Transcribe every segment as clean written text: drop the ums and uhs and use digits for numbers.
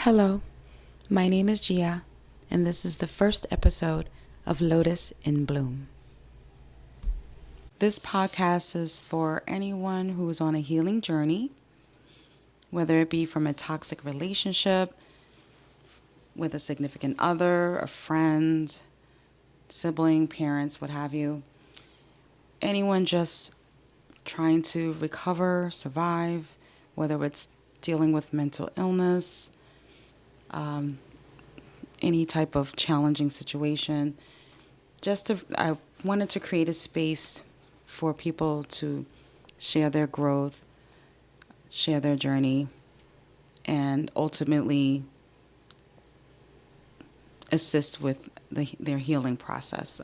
Hello, my name is Gia, and this is the first episode of Lotus in Bloom. This podcast is for anyone who is on a healing journey, whether it be from a toxic relationship, with a significant other, a friend, sibling, parents, what have you. Anyone just trying to recover, survive, whether it's dealing with mental illness, any type of challenging situation. I wanted to create a space for people to share their growth, share their journey, and ultimately assist with their healing process.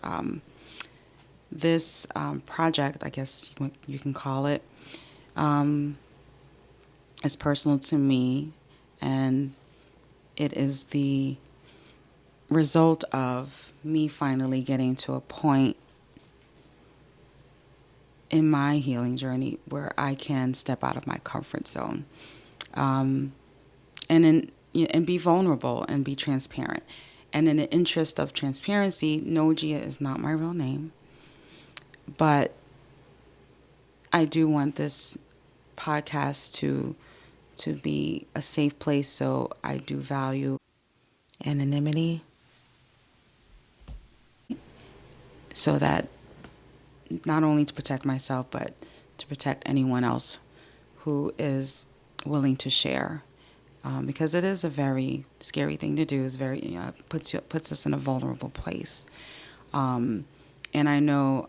This project, I guess you can call it, is personal to me, and it is the result of me finally getting to a point in my healing journey where I can step out of my comfort zone, and be vulnerable and be transparent. And in the interest of transparency, no, Gia is not my real name, but I do want this podcast to be a safe place. So I do value anonymity, so that not only to protect myself, but to protect anyone else who is willing to share. Because it is a very scary thing to do. It's very puts us in a vulnerable place. And I know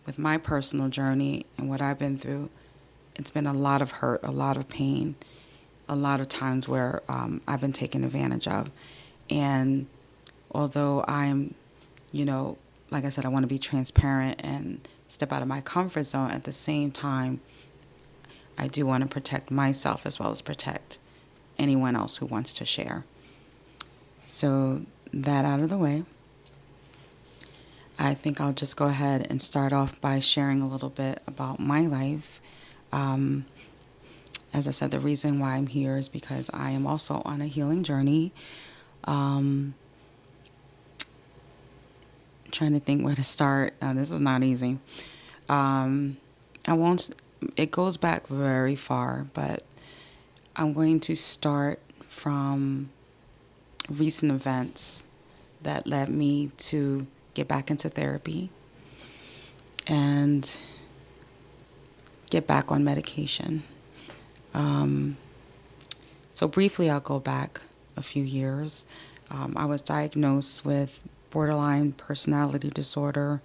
with my personal journey and what I've been through, it's been a lot of hurt, a lot of pain, a lot of times where I've been taken advantage of. And although I'm, like I said, I want to be transparent and step out of my comfort zone, at the same time, I do want to protect myself as well as protect anyone else who wants to share. So that out of the way, I think I'll just go ahead and start off by sharing a little bit about my life. As I said, the reason why I'm here is because I am also on a healing journey. Trying to think where to start. This is not easy. It goes back very far, but I'm going to start from recent events that led me to get back into therapy and get back on medication. So briefly, I'll go back a few years. I was diagnosed with borderline personality disorder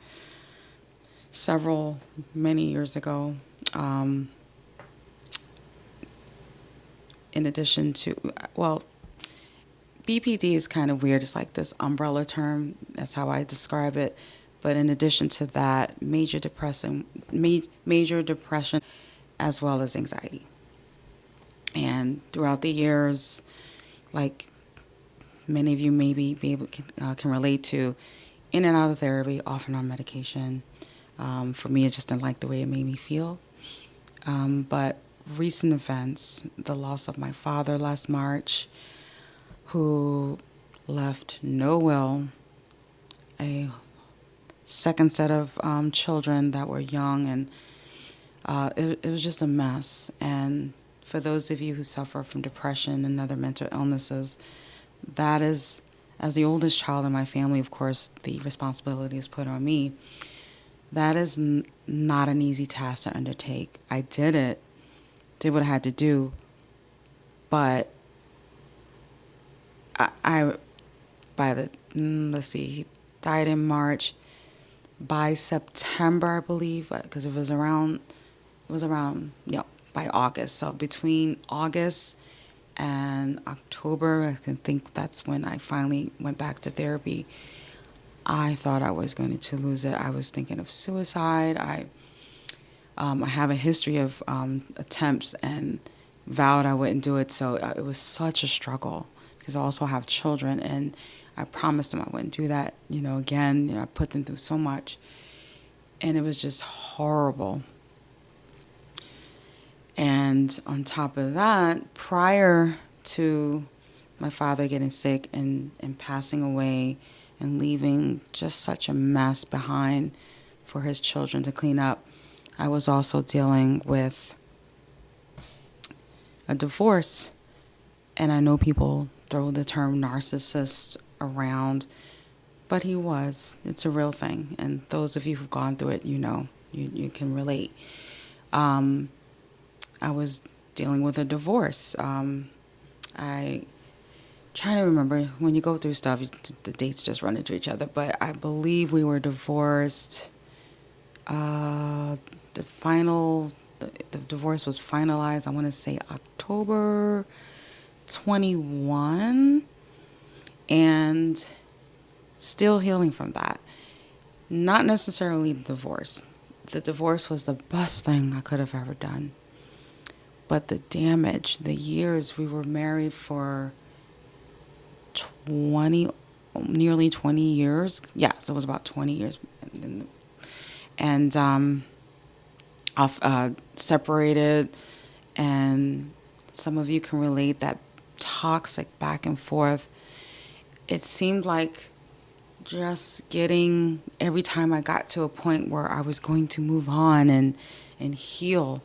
many years ago. In addition to, BPD is kind of weird. It's like this umbrella term. That's how I describe it. But in addition to that, major depression, as well as anxiety. And throughout the years, like many of you maybe can relate to, in and out of therapy, often on medication. For me, it just didn't like the way it made me feel. But recent events, the loss of my father last March, who left no will, a second set of children that were young, and it was just a mess. And for those of you who suffer from depression and other mental illnesses, that is, as the oldest child in my family, of course, the responsibility is put on me. That is not an easy task to undertake. I did what I had to do, but he died in March. By September, I believe, because it was around, by August. So between August and October, I can think that's when I finally went back to therapy. I thought I was going to lose it. I was thinking of suicide. I have a history of attempts and vowed I wouldn't do it. So it was such a struggle because I also have children, and I promised them I wouldn't do that. Again, I put them through so much, and it was just horrible. And on top of that, prior to my father getting sick and passing away and leaving just such a mess behind for his children to clean up, I was also dealing with a divorce. And I know people throw the term narcissist around, but he was. It's a real thing. And those of you who've gone through it, you can relate. I was dealing with a divorce. I trying to remember, when you go through stuff, the dates just run into each other. But I believe we were divorced. The final, the divorce was finalized, I want to say October 21, and still healing from that. Not necessarily the divorce. The divorce was the best thing I could have ever done. But the damage, the years, we were married for 20, nearly 20 years. Yes, it was about 20 years. And separated, and some of you can relate, that toxic back and forth. It seemed like just getting, every time I got to a point where I was going to move on and heal,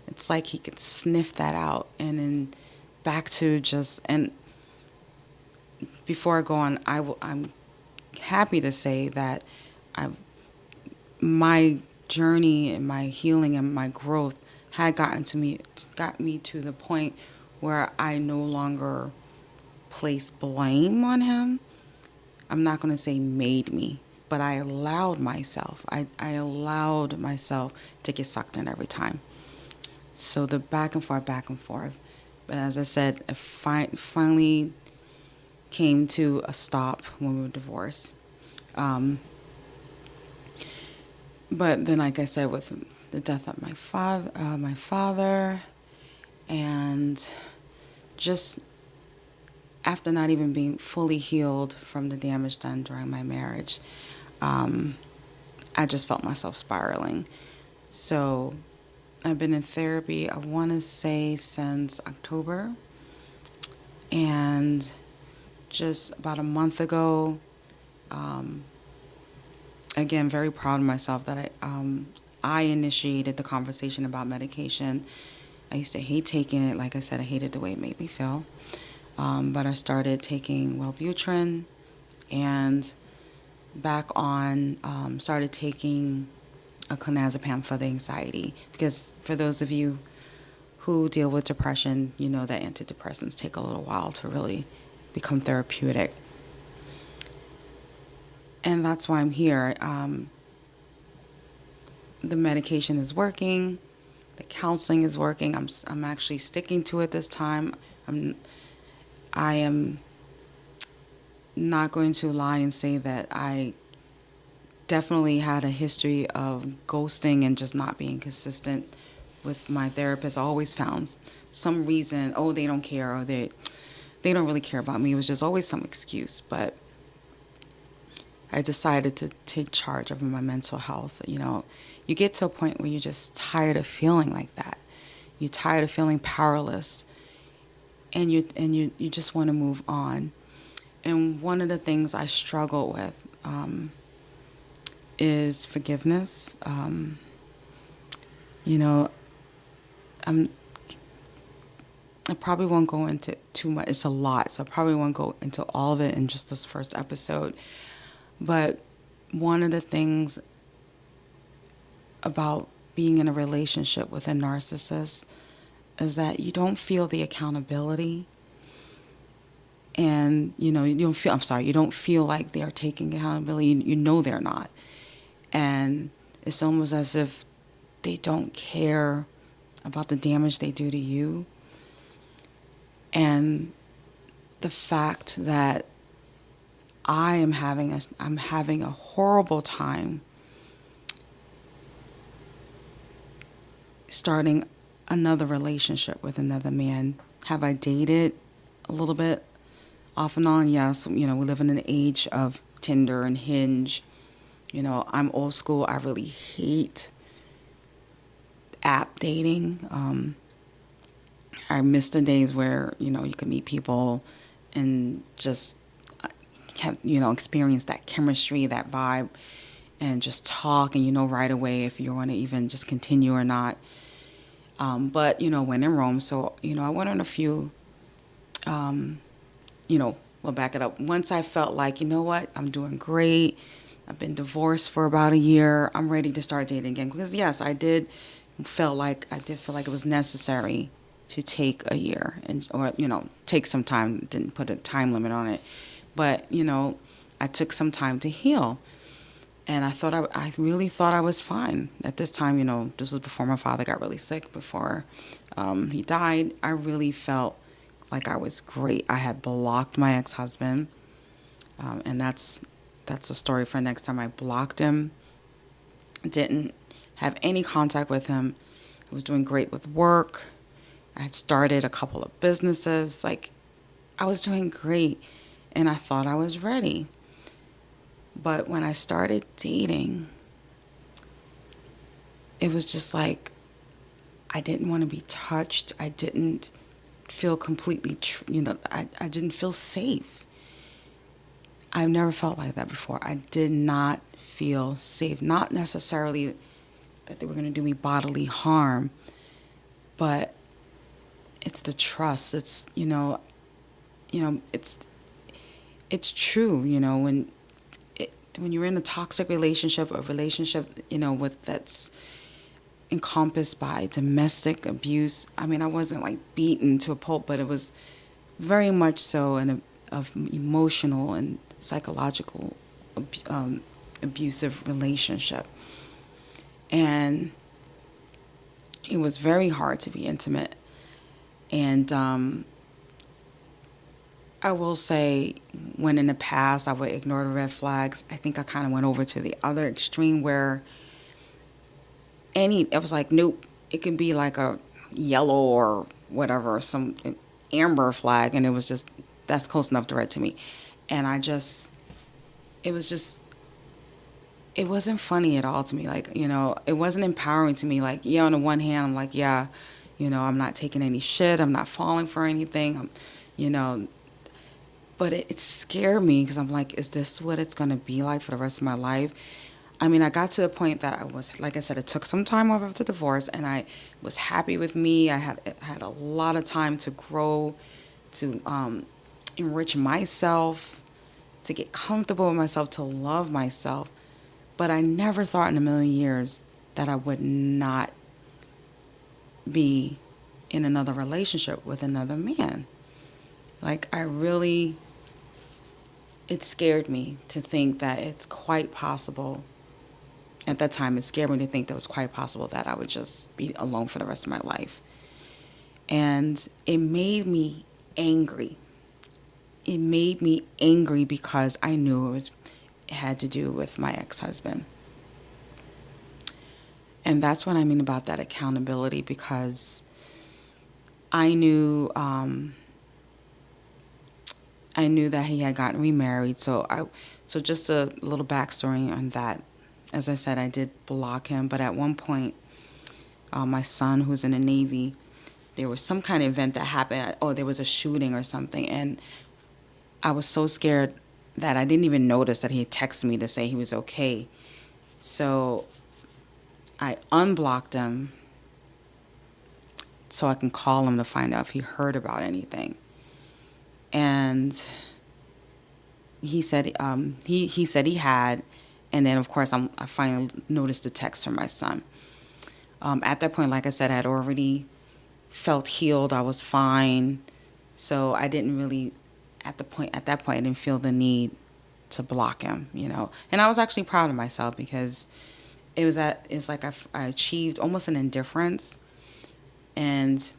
it's like he could sniff that out, and then back to just, and before I go on, I'm happy to say that my journey and my healing and my growth had got me to the point where I no longer place blame on him. I'm not going to say made me, but I allowed myself. I allowed myself to get sucked in every time. So the back and forth, back and forth. But as I said, it finally came to a stop when we were divorced. But then, like I said, with the death of my father, and just after not even being fully healed from the damage done during my marriage, I just felt myself spiraling. So I've been in therapy, I want to say, since October. And just about a month ago, again, very proud of myself that I initiated the conversation about medication. I used to hate taking it. Like I said, I hated the way it made me feel. But I started taking Wellbutrin, and started taking a clonazepam for the anxiety. Because for those of you who deal with depression, you know that antidepressants take a little while to really become therapeutic. And that's why I'm here. The medication is working. The counseling is working. I'm actually sticking to it this time. I am not going to lie and say that I definitely had a history of ghosting and just not being consistent with my therapist. I always found some reason, they don't care, or they don't really care about me. It was just always some excuse. But I decided to take charge of my mental health. You get to a point where you're just tired of feeling like that. You're tired of feeling powerless, and you just want to move on. And one of the things I struggle with is forgiveness. I probably won't go into too much. It's a lot, so I probably won't go into all of it in just this first episode. But one of the things about being in a relationship with a narcissist is that you don't feel the accountability, and you don't feel like they're taking accountability. You know they're not, and it's almost as if they don't care about the damage they do to you. And the fact that I'm having a horrible time starting another relationship with another man. Have I dated a little bit off and on? Yes. We live in an age of Tinder and Hinge. I'm old school. I really hate app dating. I miss the days where, you could meet people and just kept, experience that chemistry, that vibe, and just talk, and right away if you want to even just continue or not. But when in Rome, so I went on a few. We'll back it up. Once I felt like, what, I'm doing great. I've been divorced for about a year. I'm ready to start dating again. Because yes, I did feel like it was necessary to take a year or take some time. Didn't put a time limit on it, but I took some time to heal. And I really thought I was fine at this time. This was before my father got really sick. Before he died, I really felt like I was great. I had blocked my ex-husband, and that's a story for next time. I blocked him, didn't have any contact with him. I was doing great with work. I had started a couple of businesses. Like, I was doing great, and I thought I was ready. But when I started dating, it was just like I didn't want to be touched. I didn't feel completely, I didn't feel safe. I've never felt like that before. I did not feel safe. Not necessarily that they were going to do me bodily harm, but it's the trust. It's, it's true, when you're in a toxic relationship, with that's encompassed by domestic abuse. I mean, I wasn't like beaten to a pulp, but it was very much so of emotional and psychological abusive relationship. And it was very hard to be intimate. And I will say, when in the past I would ignore the red flags, I think I kind of went over to the other extreme where it was like, nope, it could be like a yellow or whatever, some amber flag, and it was just, that's close enough to red to me. And it was just, it wasn't funny at all to me. Like, it wasn't empowering to me. Like, yeah, on the one hand, I'm like, yeah, I'm not taking any shit. I'm not falling for anything. But it scared me because I'm like, is this what it's going to be like for the rest of my life? I mean, I got to a point that I was, like I said, it took some time off after divorce, and I was happy with me. I had a lot of time to grow, to enrich myself, to get comfortable with myself, to love myself. But I never thought in a million years that I would not be in another relationship with another man. Like, it scared me to think that it's quite possible. At that time, it scared me to think that it was quite possible that I would just be alone for the rest of my life. And it made me angry. It made me angry because I knew it had to do with my ex-husband. And that's what I mean about that accountability, because I knew that he had gotten remarried. So just a little backstory on that. As I said, I did block him, but at one point, my son, who's in the Navy, there was some kind of event that happened. Oh, there was a shooting or something, and I was so scared that I didn't even notice that he had texted me to say he was okay. So I unblocked him so I can call him to find out if he heard about anything. And he said he said he had, and then of course I finally noticed the text from my son. At that point, like I said, I had already felt healed. I was fine, so I didn't really at that point I didn't feel the need to block him, And I was actually proud of myself because it's like I achieved almost an indifference, and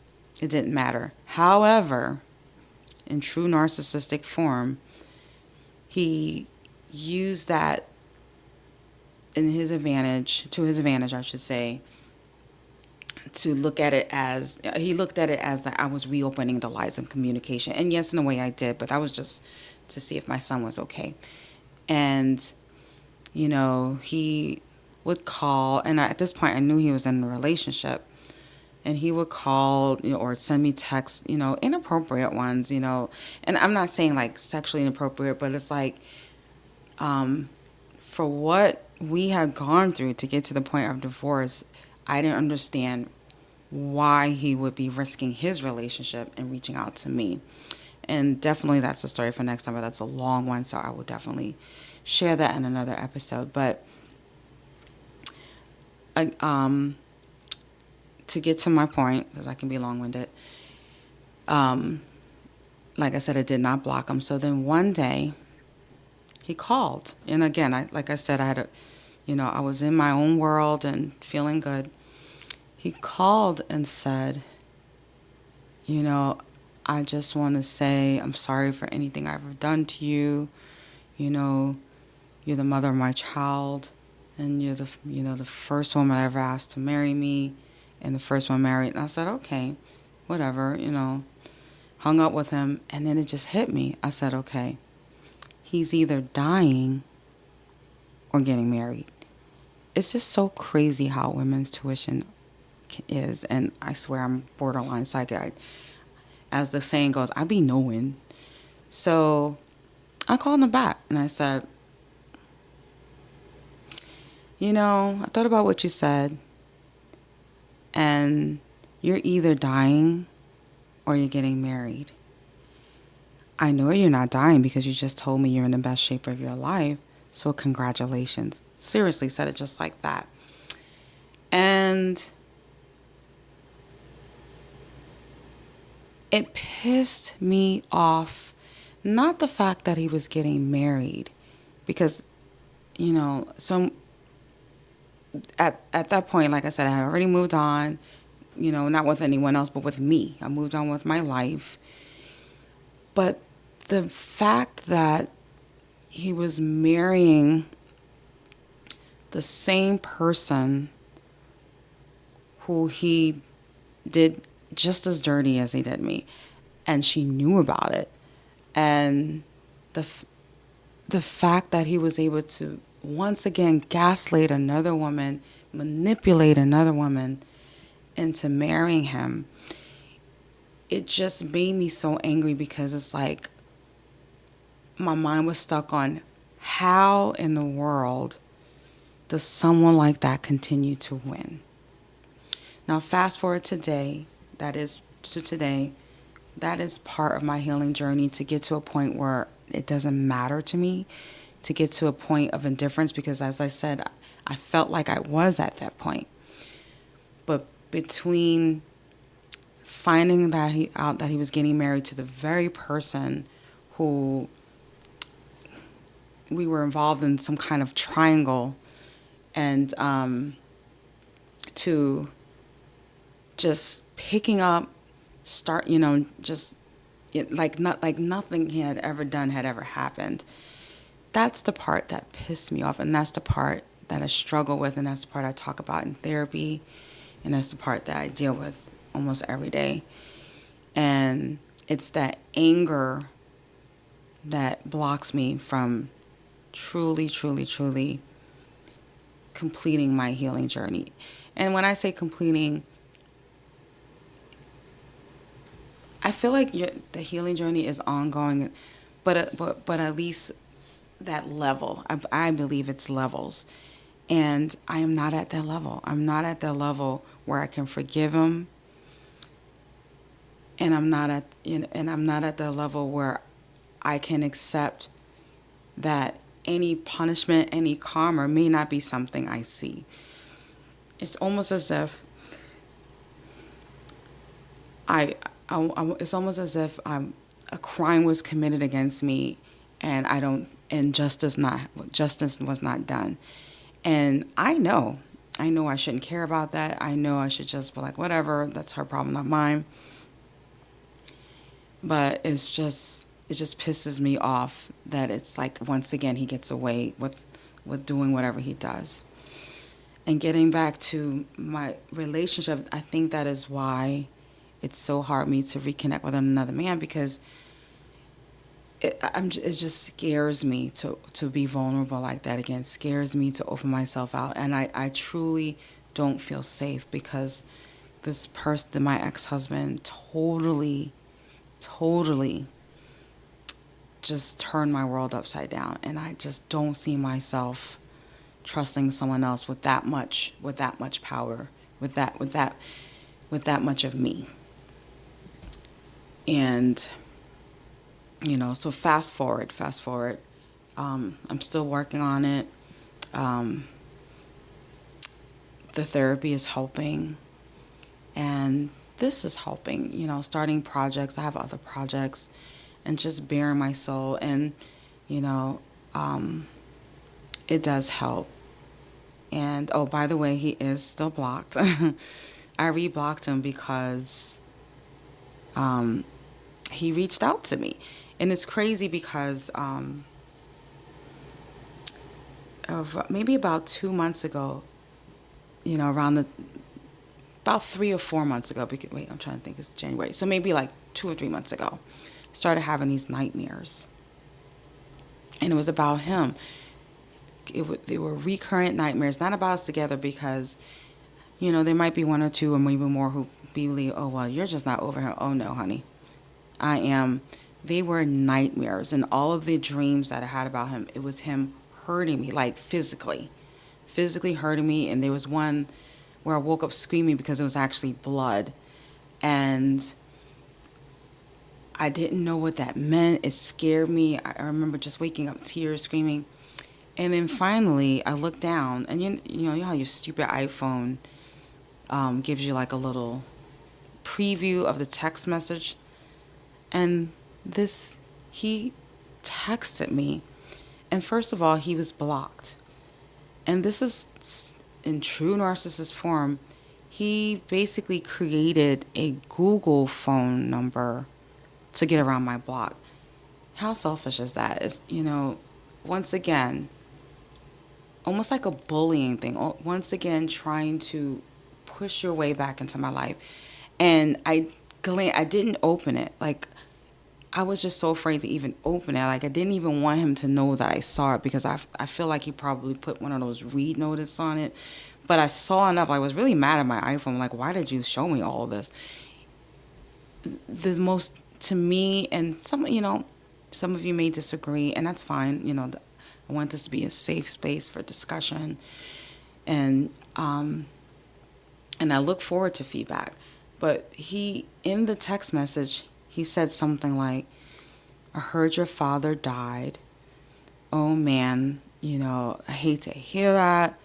it didn't matter. However, in true narcissistic form, he used that to his advantage, I should say, to look at it as, he looked at it as that I was reopening the lines of communication. And yes, in a way I did, but that was just to see if my son was okay. And, he would call, and at this point I knew he was in a relationship, And he would call, or send me texts, inappropriate ones, And I'm not saying like sexually inappropriate, but it's like, for what we had gone through to get to the point of divorce, I didn't understand why he would be risking his relationship and reaching out to me. And definitely that's a story for next time, but that's a long one, so I will definitely share that in another episode. But um, to get to my point, because I can be long-winded, like I said, I did not block him. So then one day he called, and again, like I said, I was in my own world and feeling good. He called and said, I just want to say I'm sorry for anything I've ever done to you. You know, you're the mother of my child, and you're the first woman I ever asked to marry me, and the first one married. And I said, okay, whatever, hung up with him, and then it just hit me. I said, okay, he's either dying or getting married. It's just so crazy how women's tuition is, and I swear I'm borderline psychic. As the saying goes, I be knowing. So I called him back, and I said, I thought about what you said, and you're either dying or you're getting married. I know you're not dying because you just told me you're in the best shape of your life, so congratulations. Seriously, said it just like that. And it pissed me off, not the fact that he was getting married, because, some at that point, like I said, I had already moved on, not with anyone else, but with me. I moved on with my life. But the fact that he was marrying the same person who he did just as dirty as he did me, and she knew about it, and the fact that he was able to once again gaslight another woman, manipulate another woman into marrying him, it just made me so angry, because it's like my mind was stuck on how in the world does someone like that continue to win. Now fast forward today, that is part of my healing journey, to get to a point where it doesn't matter to me, to get to a point of indifference, because as I said, I felt like I was at that point. But between finding out that he was getting married to the very person who we were involved in some kind of triangle, and to just picking up, just like nothing he had ever done had ever happened. That's the part that pissed me off, and that's the part that I struggle with, and that's the part I talk about in therapy, and that's the part that I deal with almost every day. And it's that anger that blocks me from truly, truly, truly completing my healing journey. And when I say completing, I feel like the healing journey is ongoing, but at least that level. I believe it's levels, and I am not at that level. I'm not at that level where I can forgive him, and I'm not at the level where I can accept that any punishment, any karma may not be something I see. It's almost as if it's almost as if a crime was committed against me, and justice was not done. And I know I shouldn't care about that. I know I should just be like, whatever, that's her problem, not mine. But it just pisses me off that it's like, once again, he gets away with doing whatever he does. And getting back to my relationship, I think that is why it's so hard for me to reconnect with another man, because it just scares me to be vulnerable like that again. It scares me to open myself out, and I truly don't feel safe, because this person, my ex-husband, totally just turned my world upside down. And I just don't see myself trusting someone else with that much power, with that much of me. And, so fast forward. I'm still working on it. Um, the therapy is helping, and this is helping, starting projects. I have other projects, and just bearing my soul. And, you know, um, it does help. And, oh, by the way, he is still blocked. I re-blocked him because um, he reached out to me. And it's crazy because of maybe about 2 months ago, around about 3 or 4 months ago, because, wait, I'm trying to think, it's January. So maybe like 2 or 3 months ago, started having these nightmares. And it was about him. They were recurrent nightmares, not about us together, because, there might be one or two or maybe more who believe, oh, well, you're just not over him. Oh, no, honey. I am. They were nightmares. And all of the dreams that I had about him, it was him hurting me, like physically hurting me. And there was one where I woke up screaming because it was actually blood. And I didn't know what that meant. It scared me. I remember just waking up, tears, screaming. And then finally, I looked down, and you know how your stupid iPhone gives you like a little preview of the text message, and he texted me, and first of all, he was blocked, and this is in true narcissist form. He basically created a Google phone number to get around my block. How selfish is that? Is once again, almost like a bullying thing. Once again, trying to push your way back into my life. And I didn't open it. Like, I was just so afraid to even open it. Like, I didn't even want him to know that I saw it, because I feel like he probably put one of those read notice on it. But I saw enough. I was really mad at my iPhone. Like, why did you show me all of this? The most, to me, and some of you may disagree, and that's fine. I want this to be a safe space for discussion, and I look forward to feedback. But in the text message, he said something like, "I heard your father died. Oh man, I hate to hear that.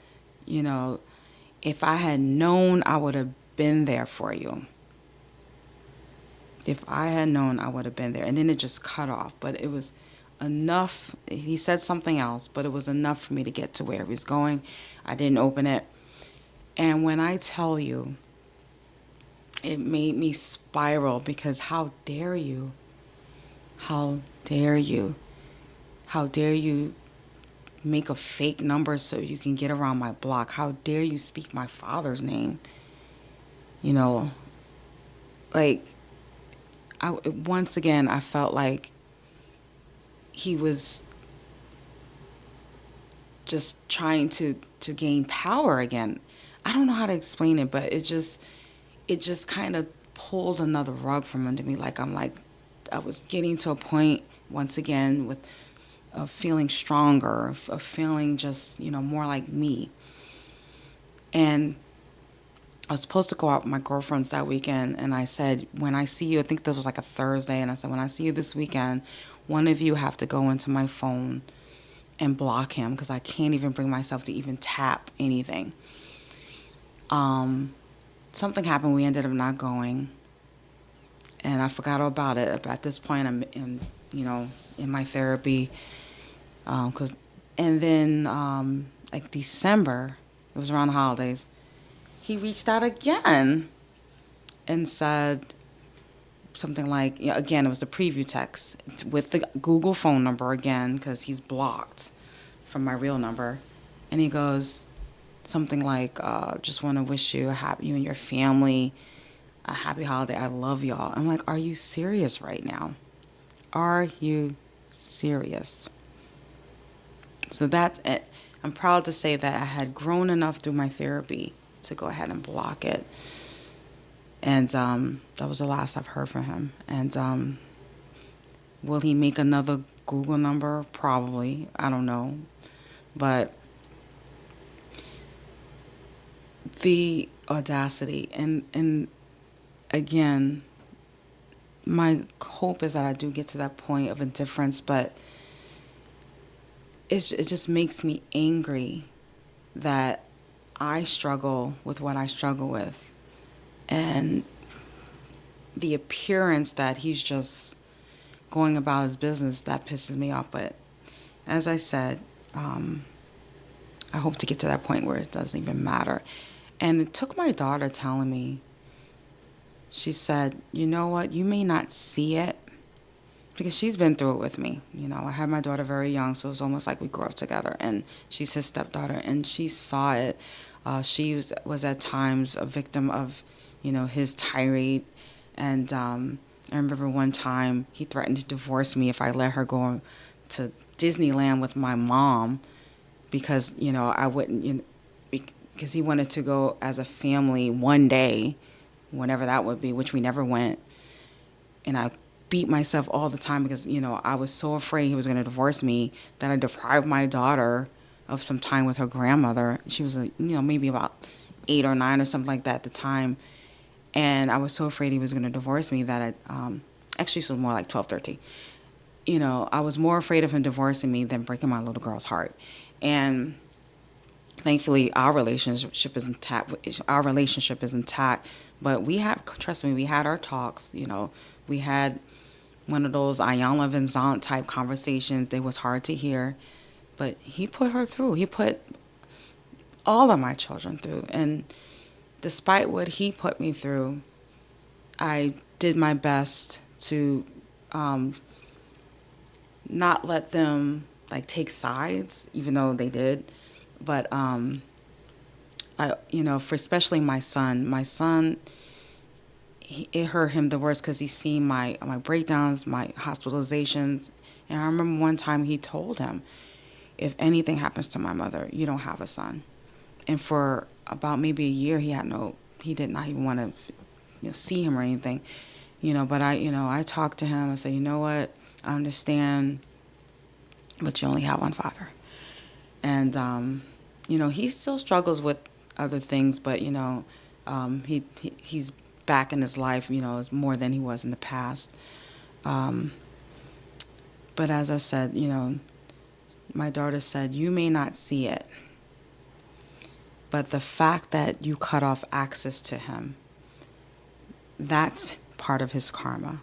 If I had known, I would have been there for you. If I had known, I would have been there." And then it just cut off. But it was enough. He said something else, but it was enough for me to get to where he was going. I didn't open it. And when I tell you, it made me spiral, because how dare you? How dare you? How dare you make a fake number so you can get around my block? How dare you speak my father's name? Like, once again, I felt like he was just trying to gain power again. I don't know how to explain it, but it just kind of pulled another rug from under me. Like, I was getting to a point once again of feeling stronger, of feeling just, more like me. And I was supposed to go out with my girlfriends that weekend, and I said, when I see you, I think this was like a Thursday, and I said, when I see you this weekend, one of you have to go into my phone and block him, because I can't even bring myself to even tap anything. Something happened. We ended up not going, and I forgot all about it. At this point, I'm in my therapy, and then like December, it was around the holidays, he reached out again and said something like, again, it was the preview text with the Google phone number again, because he's blocked from my real number. And he goes something like, just want to wish you you and your family a happy holiday. I love y'all. I'm like, are you serious right now? Are you serious? So that's it. I'm proud to say that I had grown enough through my therapy to go ahead and block it. And that was the last I've heard from him. And will he make another Google number? Probably. I don't know. But the audacity, and again, my hope is that I do get to that point of indifference, but it just makes me angry that I struggle with what I struggle with. And the appearance that he's just going about his business, that pisses me off. But as I said, I hope to get to that point where it doesn't even matter. And it took my daughter telling me, she said, you know what, you may not see it, because she's been through it with me. You know, I had my daughter very young, so it was almost like we grew up together. And she's his stepdaughter, and she saw it. She was at times a victim of, his tirade. And I remember one time he threatened to divorce me if I let her go to Disneyland with my mom, because, I wouldn't, because he wanted to go as a family one day, whenever that would be, which we never went. And I beat myself all the time because, I was so afraid he was going to divorce me that I deprived my daughter of some time with her grandmother. She was, maybe about 8 or 9 or something like that at the time. And I was so afraid he was going to divorce me that actually she was more like 12, 13. I was more afraid of him divorcing me than breaking my little girl's heart. And thankfully, our relationship is intact. But trust me, we had our talks. We had one of those Ayanna Vincent type conversations. They was hard to hear, but he put her through. He put all of my children through. And despite what he put me through, I did my best to not let them take sides, even though they did. But for especially my son, it hurt him the worst because he's seen my breakdowns, my hospitalizations. And I remember one time he told him, if anything happens to my mother, you don't have a son. And for about maybe a year, he did not even want to, see him or anything, but I talked to him. I said, you know what? I understand, but you only have one father. And, he still struggles with other things, but, he's back in his life, is more than he was in the past. But as I said, my daughter said, you may not see it, but the fact that you cut off access to him, that's part of his karma.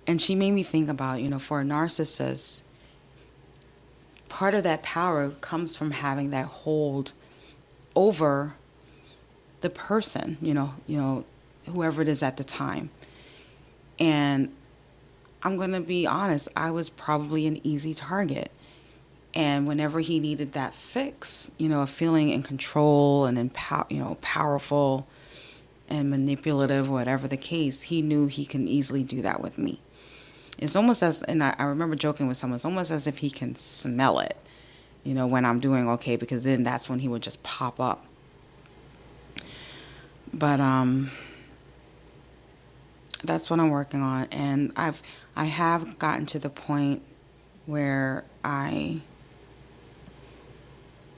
And she made me think about, for a narcissist, part of that power comes from having that hold over the person, whoever it is at the time. And I'm going to be honest, I was probably an easy target. And whenever he needed that fix, feeling in control and powerful and manipulative, whatever the case, he knew he can easily do that with me. It's almost and I remember joking with someone, it's almost as if he can smell it, when I'm doing okay, because then that's when he would just pop up. But that's what I'm working on, and I have gotten to the point where I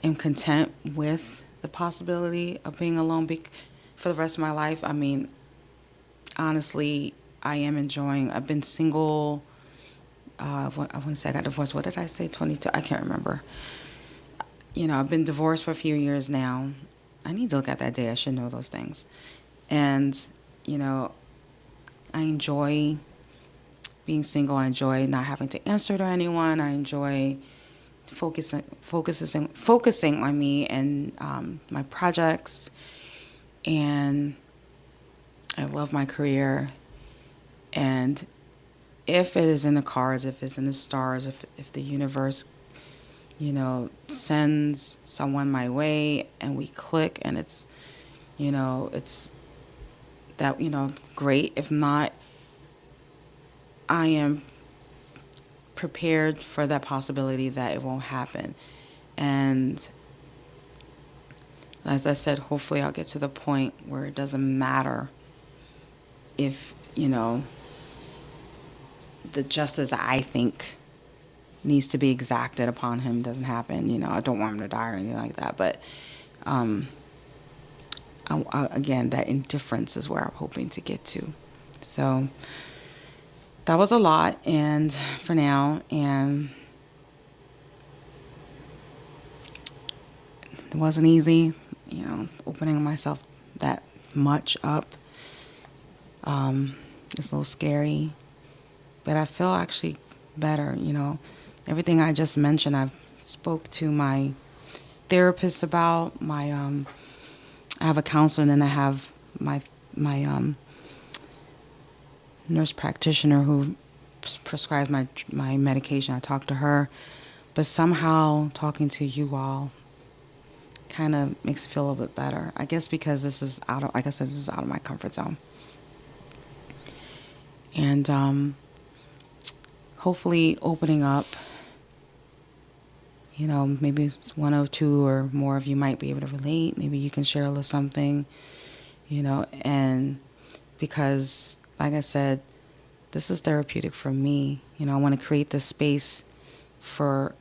am content with the possibility of being alone for the rest of my life. I mean, honestly, I am enjoying. I've been single. I want to say I got divorced. What did I say? 22. I can't remember. I've been divorced for a few years now. I need to look at that day. I should know those things. And I enjoy being single. I enjoy not having to answer to anyone. I enjoy focusing on me and my projects. And I love my career. And if it is in the cards, if it's in the stars, if the universe, sends someone my way and we click and it's that, great. If not, I am prepared for that possibility that it won't happen. And as I said, hopefully I'll get to the point where it doesn't matter if, the justice that I think needs to be exacted upon him doesn't happen. I don't want him to die or anything like that. But again, that indifference is where I'm hoping to get to. So that was a lot, and for now, and it wasn't easy, opening myself that much up. It's a little scary, but I feel actually better. Everything I just mentioned, I've spoke to my therapist about. I have a counselor, and then I have my nurse practitioner who prescribes my medication. I talk to her, but somehow talking to you all kind of makes me feel a little bit better. I guess because this is like I said, this is out of my comfort zone. And hopefully opening up, maybe one or two or more of you might be able to relate. Maybe you can share a little something, and because, like I said, this is therapeutic for me. I want to create this space for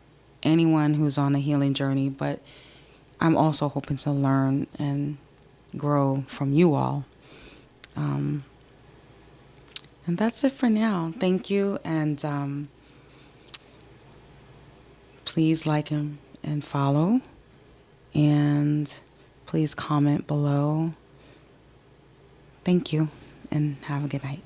anyone who's on a healing journey, but I'm also hoping to learn and grow from you all. And that's it for now. Thank you, and please like and follow, and please comment below. Thank you, and have a good night.